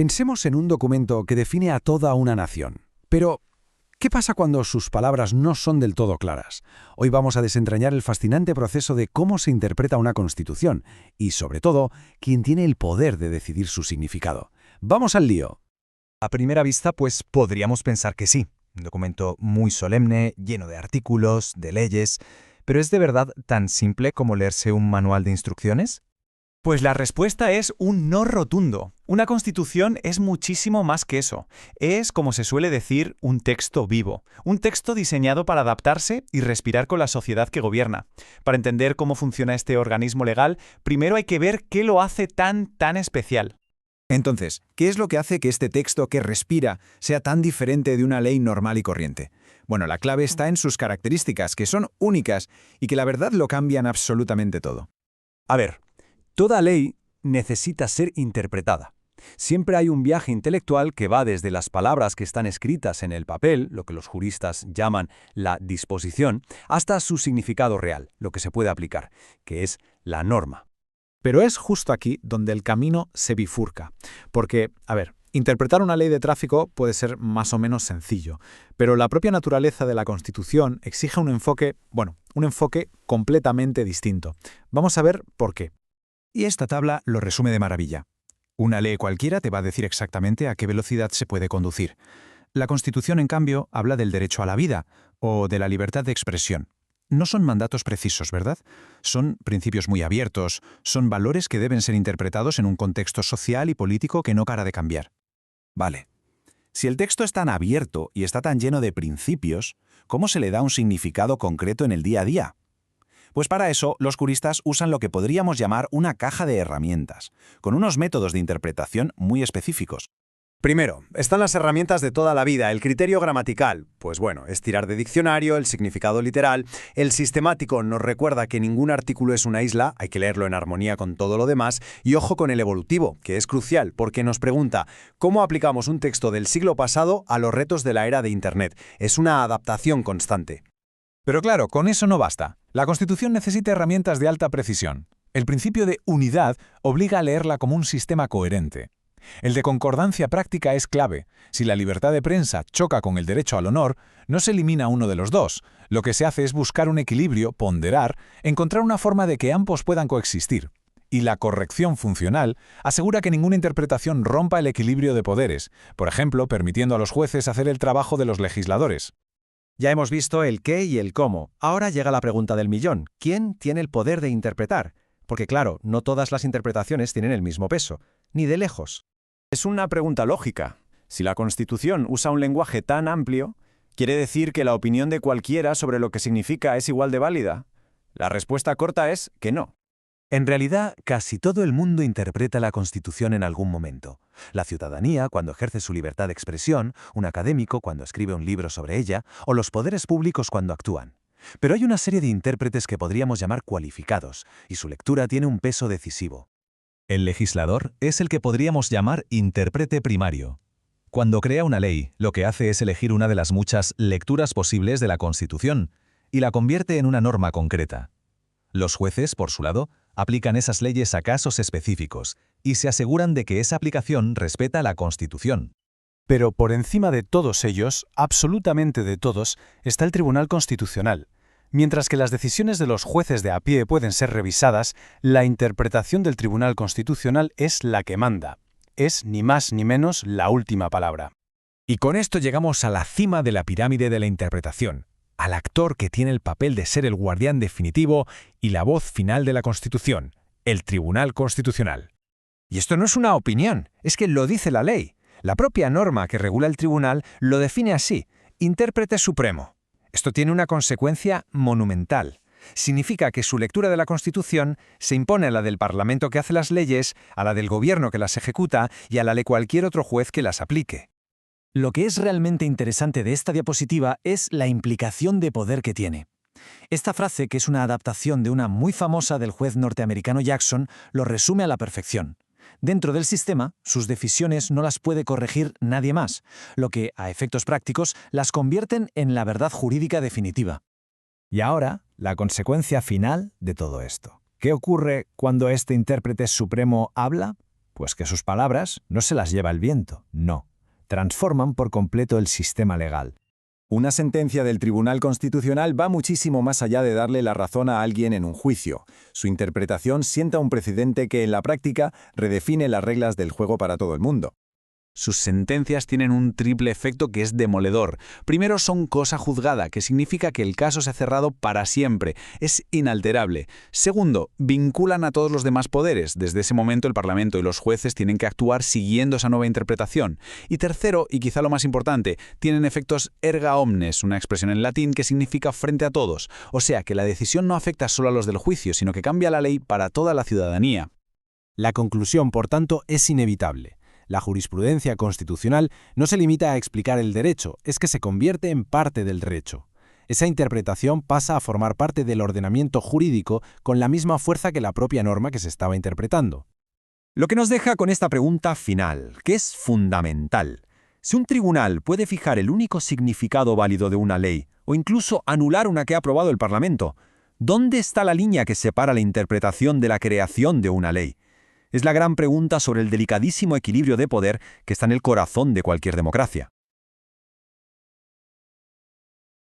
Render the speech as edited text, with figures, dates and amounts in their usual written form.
Pensemos en un documento que define a toda una nación. Pero, ¿qué pasa cuando sus palabras no son del todo claras? Hoy vamos a desentrañar el fascinante proceso de cómo se interpreta una constitución y, sobre todo, quién tiene el poder de decidir su significado. ¡Vamos al lío! A primera vista, pues podríamos pensar que sí. Un documento muy solemne, lleno de artículos, de leyes. ¿Pero es de verdad tan simple como leerse un manual de instrucciones? Pues la respuesta es un no rotundo. Una constitución es muchísimo más que eso. Es, como se suele decir, un texto vivo. Un texto diseñado para adaptarse y respirar con la sociedad que gobierna. Para entender cómo funciona este organismo legal, primero hay que ver qué lo hace tan especial. Entonces, ¿qué es lo que hace que este texto que respira sea tan diferente de una ley normal y corriente? Bueno, la clave está en sus características, que son únicas y que la verdad lo cambian absolutamente todo. A ver, toda ley necesita ser interpretada. Siempre hay un viaje intelectual que va desde las palabras que están escritas en el papel, lo que los juristas llaman la disposición, hasta su significado real, lo que se puede aplicar, que es la norma. Pero es justo aquí donde el camino se bifurca. Porque, interpretar una ley de tráfico puede ser más o menos sencillo, pero la propia naturaleza de la Constitución exige un enfoque completamente distinto. Vamos a ver por qué. Y esta tabla lo resume de maravilla. Una ley cualquiera te va a decir exactamente a qué velocidad se puede conducir. La Constitución, en cambio, habla del derecho a la vida o de la libertad de expresión. No son mandatos precisos, ¿verdad? Son principios muy abiertos, son valores que deben ser interpretados en un contexto social y político que no para de cambiar. Vale. Si el texto es tan abierto y está tan lleno de principios, ¿cómo se le da un significado concreto en el día a día? Pues para eso, los juristas usan lo que podríamos llamar una caja de herramientas, con unos métodos de interpretación muy específicos. Primero, están las herramientas de toda la vida, el criterio gramatical. Pues bueno, es tirar de diccionario, el significado literal. El sistemático nos recuerda que ningún artículo es una isla, hay que leerlo en armonía con todo lo demás. Y ojo con el evolutivo, que es crucial, porque nos pregunta ¿cómo aplicamos un texto del siglo pasado a los retos de la era de Internet? Es una adaptación constante. Pero claro, con eso no basta. La Constitución necesita herramientas de alta precisión. El principio de unidad obliga a leerla como un sistema coherente. El de concordancia práctica es clave. Si la libertad de prensa choca con el derecho al honor, no se elimina uno de los dos. Lo que se hace es buscar un equilibrio, ponderar, encontrar una forma de que ambos puedan coexistir. Y la corrección funcional asegura que ninguna interpretación rompa el equilibrio de poderes, por ejemplo, permitiendo a los jueces hacer el trabajo de los legisladores. Ya hemos visto el qué y el cómo. Ahora llega la pregunta del millón. ¿Quién tiene el poder de interpretar? Porque claro, no todas las interpretaciones tienen el mismo peso, ni de lejos. Es una pregunta lógica. Si la Constitución usa un lenguaje tan amplio, ¿quiere decir que la opinión de cualquiera sobre lo que significa es igual de válida? La respuesta corta es que no. En realidad, casi todo el mundo interpreta la Constitución en algún momento. La ciudadanía, cuando ejerce su libertad de expresión, un académico cuando escribe un libro sobre ella, o los poderes públicos cuando actúan. Pero hay una serie de intérpretes que podríamos llamar cualificados, y su lectura tiene un peso decisivo. El legislador es el que podríamos llamar intérprete primario. Cuando crea una ley, lo que hace es elegir una de las muchas lecturas posibles de la Constitución y la convierte en una norma concreta. Los jueces, por su lado, aplican esas leyes a casos específicos y se aseguran de que esa aplicación respeta la Constitución. Pero por encima de todos ellos, absolutamente de todos, está el Tribunal Constitucional. Mientras que las decisiones de los jueces de a pie pueden ser revisadas, la interpretación del Tribunal Constitucional es la que manda. Es ni más ni menos la última palabra. Y con esto llegamos a la cima de la pirámide de la interpretación, al actor que tiene el papel de ser el guardián definitivo y la voz final de la Constitución, el Tribunal Constitucional. Y esto no es una opinión, es que lo dice la ley. La propia norma que regula el tribunal lo define así, intérprete supremo. Esto tiene una consecuencia monumental. Significa que su lectura de la Constitución se impone a la del Parlamento que hace las leyes, a la del gobierno que las ejecuta y a la de cualquier otro juez que las aplique. Lo que es realmente interesante de esta diapositiva es la implicación de poder que tiene. Esta frase, que es una adaptación de una muy famosa del juez norteamericano Jackson, lo resume a la perfección. Dentro del sistema, sus decisiones no las puede corregir nadie más, lo que, a efectos prácticos, las convierten en la verdad jurídica definitiva. Y ahora, la consecuencia final de todo esto. ¿Qué ocurre cuando este intérprete supremo habla? Pues que sus palabras no se las lleva el viento, no. Transforman por completo el sistema legal. Una sentencia del Tribunal Constitucional va muchísimo más allá de darle la razón a alguien en un juicio. Su interpretación sienta un precedente que en la práctica redefine las reglas del juego para todo el mundo. Sus sentencias tienen un triple efecto que es demoledor. Primero, son cosa juzgada, que significa que el caso se ha cerrado para siempre, es inalterable. Segundo, vinculan a todos los demás poderes. Desde ese momento el Parlamento y los jueces tienen que actuar siguiendo esa nueva interpretación. Y tercero, y quizá lo más importante, tienen efectos erga omnes, una expresión en latín que significa frente a todos. O sea, que la decisión no afecta solo a los del juicio, sino que cambia la ley para toda la ciudadanía. La conclusión, por tanto, es inevitable. La jurisprudencia constitucional no se limita a explicar el derecho, es que se convierte en parte del derecho. Esa interpretación pasa a formar parte del ordenamiento jurídico con la misma fuerza que la propia norma que se estaba interpretando. Lo que nos deja con esta pregunta final, que es fundamental. Si un tribunal puede fijar el único significado válido de una ley, o incluso anular una que ha aprobado el Parlamento, ¿dónde está la línea que separa la interpretación de la creación de una ley? Es la gran pregunta sobre el delicadísimo equilibrio de poder que está en el corazón de cualquier democracia.